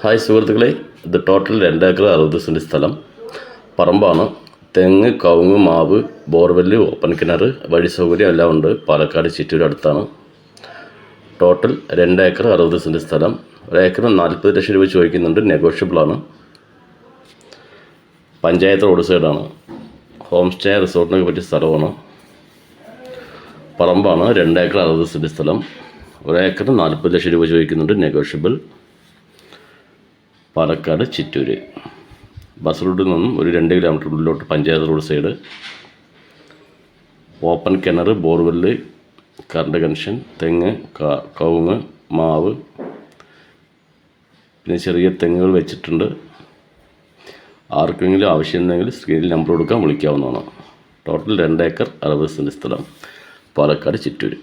Hi സുഹൃത്തുക്കളെ, ഇത് total 2 acre 60 cent സ്ഥലം പറമ്പാണ്. തെങ്ങ്, കവുങ്ങ്, മാവ്, ബോർവെല്ല്, ഓപ്പൺ കിണർ, വഴി സൗകര്യം എല്ലാം ഉണ്ട്. പാലക്കാട് ചിറ്റൂർ അടുത്താണ്. ടോട്ടൽ 2 ഏക്കർ 60 സെൻറ്റ് സ്ഥലം. ഒരേക്കറിന് 40 ലക്ഷം രൂപ ചോദിക്കുന്നുണ്ട്. നെഗോഷ്യബിളാണ്. പഞ്ചായത്ത് റോഡ് സൈഡാണ്. ഹോം സ്റ്റേ റിസോർട്ടിനൊക്കെ പറ്റിയ സ്ഥലമാണ്. പറമ്പാണ്. 2 ഏക്കർ 60 സെൻറ്റ് സ്ഥലം. ഒരേക്കറിന് 40 ലക്ഷം രൂപ ചോദിക്കുന്നുണ്ട്. നെഗോഷ്യബിൾ. പാലക്കാട് ചിറ്റൂര് ബസ് റൂട്ടിൽ നിന്നും ഒരു 2 കിലോമീറ്റർ ഉള്ളിലോട്ട് പഞ്ചായത്ത് റോഡ് സൈഡ്. ഓപ്പൺ കിണർ, ബോർവെല്ല്, കറണ്ട് കണക്ഷൻ, തെങ്ങ്, കവുങ്ങ്, മാവ്, പിന്നെ ചെറിയ തെങ്ങുകൾ വെച്ചിട്ടുണ്ട്. ആർക്കെങ്കിലും ആവശ്യമുണ്ടെങ്കിൽ സ്ക്രീനിൽ നമ്പർ കൊടുക്കാൻ വിളിക്കാവുന്നതാണ്. ടോട്ടൽ 2 ഏക്കർ 60 സെൻറ്റ് സ്ഥലം, പാലക്കാട് ചിറ്റൂര്.